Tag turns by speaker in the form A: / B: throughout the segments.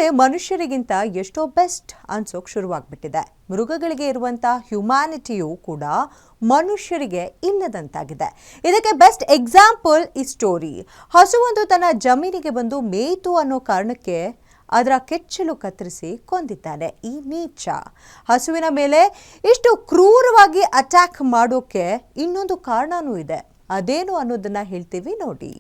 A: ಮೇಲೆ ಮನುಷ್ಯರಿಗಿಂತ ಎಷ್ಟೋ ಬೆಸ್ಟ್ ಅನ್ಸೋಕ್ ಶುರುವಾಗ್ಬಿಟ್ಟಿದೆ. ಮೃಗಗಳಿಗೆ ಇರುವಂತ ಹ್ಯುಮ್ಯಾನಿಟಿಯು ಕೂಡ ಮನುಷ್ಯರಿಗೆ ಇಲ್ಲದಂತಾಗಿದೆ. ಇದಕ್ಕೆ ಬೆಸ್ಟ್ ಎಕ್ಸಾಂಪಲ್ ಈ ಸ್ಟೋರಿ. ಹಸುವೊಂದು ತನ್ನ ಜಮೀನಿಗೆ ಬಂದು ಮೇಯ್ತು ಅನ್ನೋ ಕಾರಣಕ್ಕೆ ಅದರ ಕೆಚ್ಚಲು ಕತ್ತರಿಸಿ ಕೊಂದಿದ್ದಾನೆ ಈ ನೀಚ. ಹಸುವಿನ ಮೇಲೆ ಇಷ್ಟು ಕ್ರೂರವಾಗಿ ಅಟ್ಯಾಕ್ ಮಾಡೋಕೆ ಇನ್ನೊಂದು ಕಾರಣನೂ ಇದೆ. ಅದೇನು ಅನ್ನೋದನ್ನ ಹೇಳ್ತೀವಿ ನೋಡಿ.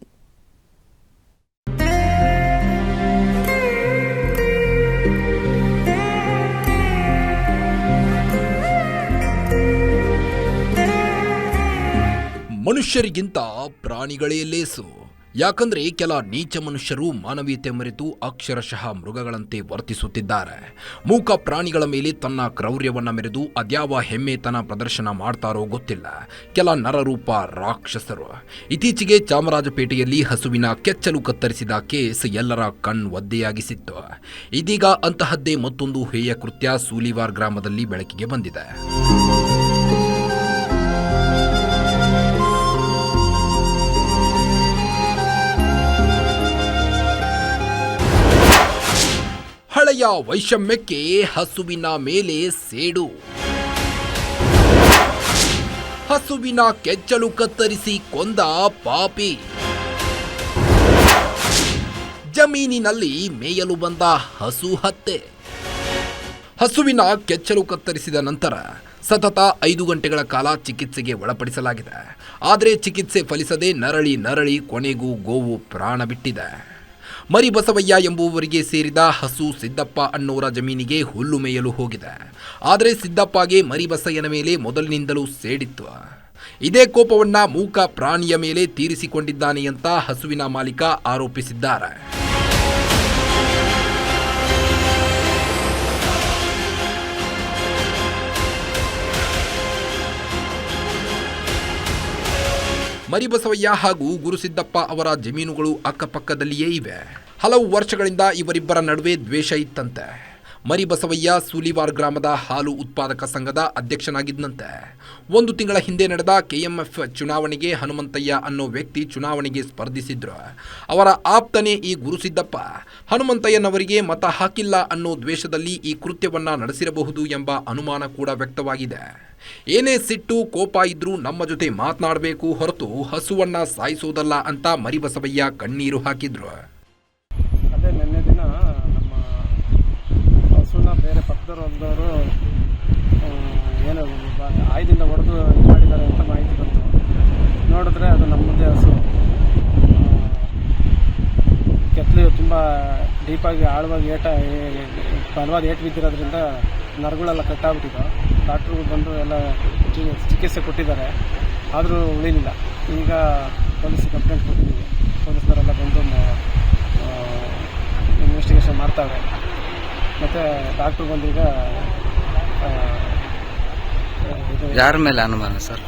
B: ಮನುಷ್ಯರಿಗಿಂತ ಪ್ರಾಣಿಗಳೇ ಲೇಸು. ಯಾಕಂದ್ರೆ ಕೆಲ ನೀಚ ಮನುಷ್ಯರು ಮಾನವೀಯತೆ ಮರೆತು ಅಕ್ಷರಶಃ ಮೃಗಗಳಂತೆ ವರ್ತಿಸುತ್ತಿದ್ದಾರೆ. ಮೂಕ ಪ್ರಾಣಿಗಳ ಮೇಲೆ ತನ್ನ ಕ್ರೌರ್ಯವನ್ನ ಮೆರೆದು ಅದ್ಯಾವ ಹೆಮ್ಮೆತನ ಪ್ರದರ್ಶನ ಮಾಡ್ತಾರೋ ಗೊತ್ತಿಲ್ಲ ಕೆಲ ನರರೂಪ ರಾಕ್ಷಸರು. ಇತ್ತೀಚೆಗೆ ಚಾಮರಾಜಪೇಟೆಯಲ್ಲಿ ಹಸುವಿನ ಕೆಚ್ಚಲು ಕತ್ತರಿಸಿದ ಕೇಸ್ ಎಲ್ಲರ ಕಣ್ ಒದ್ದೆಯಾಗಿಸಿತ್ತು. ಇದೀಗ ಅಂತಹದ್ದೇ ಮತ್ತೊಂದು ಹೇಯ ಕೃತ್ಯ ಸೂಲಿವಾರ್ ಗ್ರಾಮದಲ್ಲಿ ಬೆಳಕಿಗೆ ಬಂದಿದೆ. ಹಳೆಯ ವೈಷಮ್ಯಕ್ಕೆ ಹಸುವಿನ ಮೇಲೆ ಸೇಡು. ಹಸುವಿನ ಕೆಚ್ಚಲು ಕತ್ತರಿಸಿ ಕೊಂದ ಪಾಪಿ. ಜಮೀನಿನಲ್ಲಿ ಮೇಯಲು ಬಂದ ಹಸು ಹತ್ಯೆ. ಹಸುವಿನ ಕೆಚ್ಚಲು ಕತ್ತರಿಸಿದ ನಂತರ ಸತತ 5 ಗಂಟೆಗಳ ಕಾಲ ಚಿಕಿತ್ಸೆಗೆ ಒಳಪಡಿಸಲಾಗಿದೆ. ಆದರೆ ಚಿಕಿತ್ಸೆ ಫಲಿಸದೆ ನರಳಿ ಕೊನೆಗೂ ಗೋವು ಪ್ರಾಣ ಬಿಟ್ಟಿದೆ. ಮರಿಬಸವಯ್ಯ ಎಂಬುವರಿಗೆ ಸೇರಿದ ಹಸು ಸಿದ್ದಪ್ಪ ಅನ್ನೋರ ಜಮೀನಿಗೆ ಹುಲ್ಲು ಮೇಯಲು ಹೋಗಿದೆ. ಆದರೆ ಸಿದ್ದಪ್ಪಗೆ ಮರಿಬಸಯ್ಯನ ಮೇಲೆ ಮೊದಲಿನಿಂದಲೂ ಸೇಡಿತ್ತು. ಇದೇ ಕೋಪವನ್ನ ಮೂಕ ಪ್ರಾಣಿಯ ಮೇಲೆ ತೀರಿಸಿಕೊಂಡಿದ್ದಾನೆ ಅಂತ ಹಸುವಿನ ಮಾಲೀಕ ಆರೋಪಿಸಿದ್ದಾರೆ. ಮರಿಬಸವಯ್ಯ ಹಾಗೂ ಗುರುಸಿದ್ದಪ್ಪ ಅವರ ಜಮೀನುಗಳು ಅಕ್ಕಪಕ್ಕದಲ್ಲಿಯೇ ಇವೆ. ಹಲವು ವರ್ಷಗಳಿಂದ ಇವರಿಬ್ಬರ ನಡುವೆ ದ್ವೇಷ ಇತ್ತಂತೆ. ಮರಿಬಸವಯ್ಯ ಸೂಲಿವಾರ್ ಗ್ರಾಮದ ಹಾಲು ಉತ್ಪಾದಕ ಸಂಘದ ಅಧ್ಯಕ್ಷನಾಗಿದ್ದಂತೆ. 1 ತಿಂಗಳ ಹಿಂದೆ ನಡೆದ KMF ಚುನಾವಣೆಗೆ ಹನುಮಂತಯ್ಯ ಅನ್ನೋ ವ್ಯಕ್ತಿ ಚುನಾವಣೆಗೆ ಸ್ಪರ್ಧಿಸಿದ್ರು. ಅವರ ಆಪ್ತನೇ ಈ ಗುರುಸಿದ್ದಪ್ಪ. ಹನುಮಂತಯ್ಯನವರಿಗೆ ಮತ ಹಾಕಿಲ್ಲ ಅನ್ನೋ ದ್ವೇಷದಲ್ಲಿ ಈ ಕೃತ್ಯವನ್ನ ನಡೆಸಿರಬಹುದು ಎಂಬ ಅನುಮಾನ ಕೂಡ ವ್ಯಕ್ತವಾಗಿದೆ. ಏನೇ ಸಿಟ್ಟು ಕೋಪ ಇದ್ರೂ ನಮ್ಮ ಜೊತೆ ಮಾತನಾಡಬೇಕು ಹೊರತು ಹಸುವನ್ನ ಸಾಯಿಸೋದಲ್ಲ ಅಂತ ಮರಿಬಸವಯ್ಯ ಕಣ್ಣೀರು ಹಾಕಿದ್ರು.
C: ಅದೇ ನಿನ್ನೆ ದಿನ ನಮ್ಮ ಹಸುನ ಬೇರೆ ಪಕ್ಕದವರು ಏನು ಆಯುಧದಿಂದ ಹೊಡೆದು ಮಾಡಿದ್ದಾರೆ ಅಂತ ಮಾಹಿತಿ ಬಂತು. ನೋಡಿದ್ರೆ ಅದು ನಮ್ಮದೇ ಹಸು. ಕೆತ್ತಲು ತುಂಬ ಡೀಪಾಗಿ ಆಳವಾಗಿ ಬಲವಾದ ಏಟು ಬಿದ್ದಿರೋದ್ರಿಂದ ನರಗಳೆಲ್ಲ ಕಟ್ಟಾಗ್ಬಿಟ್ಟಿದ್ದು. ಡಾಕ್ಟ್ರುಗಳು ಬಂದು ಎಲ್ಲ ಚಿಕಿತ್ಸೆ ಕೊಟ್ಟಿದ್ದಾರೆ, ಆದರೂ ಉಳಿಲಿಲ್ಲ. ಈಗ ಪೊಲೀಸ್ ಕಂಪ್ಲೇಂಟ್ ಕೊಟ್ಟಿದ್ದೀವಿ. ಪೊಲೀಸ್ನವರೆಲ್ಲ ಬಂದು ಇನ್ವೆಸ್ಟಿಗೇಷನ್ ಮಾಡ್ತಾವ್ರೆ. ಮತ್ತು ಡಾಕ್ಟ್ರು ಬಂದೀಗ
D: ಯಾರ ಮೇಲೆ ಅನುಮಾನ ಸರ್?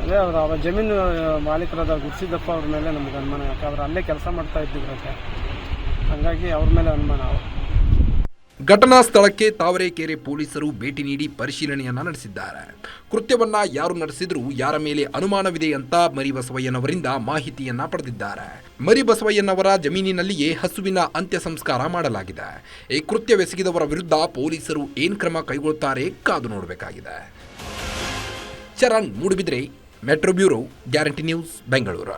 C: ಅದೇ ಅವ್ರ ಜಮೀನು ಮಾಲೀಕರಾದ ಗುರುಸಿದ್ದಪ್ಪ ಅವ್ರ ಮೇಲೆ ನಮ್ಗೆ ಅನುಮಾನ. ಯಾಕೆ ಅವ್ರು ಅಲ್ಲೇ ಕೆಲಸ ಮಾಡ್ತಾ ಇದ್ದಿದ್ರಂತೆ, ಹಾಗಾಗಿ ಅವ್ರ ಮೇಲೆ ಅನುಮಾನ.
B: ಘಟನಾ ಸ್ಥಳಕ್ಕೆ ತಾವರೆಕೆರೆ ಪೊಲೀಸರು ಭೇಟಿ ನೀಡಿ ಪರಿಶೀಲನೆಯನ್ನ ನಡೆಸಿದ್ದಾರೆ. ಕೃತ್ಯವನ್ನ ಯಾರು ನಡೆಸಿದ್ರು, ಯಾರ ಮೇಲೆ ಅನುಮಾನವಿದೆ ಅಂತ ಮರಿಬಸವಯ್ಯನವರಿಂದ ಮಾಹಿತಿಯನ್ನ ಪಡೆದಿದ್ದಾರೆ. ಮರಿಬಸವಯ್ಯನವರ ಜಮೀನಿನಲ್ಲಿಯೇ ಹಸುವಿನ ಅಂತ್ಯ ಸಂಸ್ಕಾರ ಮಾಡಲಾಗಿದೆ. ಈ ಕೃತ್ಯವೆಸಗಿದವರ ವಿರುದ್ಧ ಪೊಲೀಸರು ಏನ್ ಕ್ರಮ ಕೈಗೊಳ್ಳುತ್ತಾರೆ ಕಾದು ನೋಡಬೇಕಾಗಿದೆ. Charan Moodbidri, metro bureau, guarantee news, Bengaluru.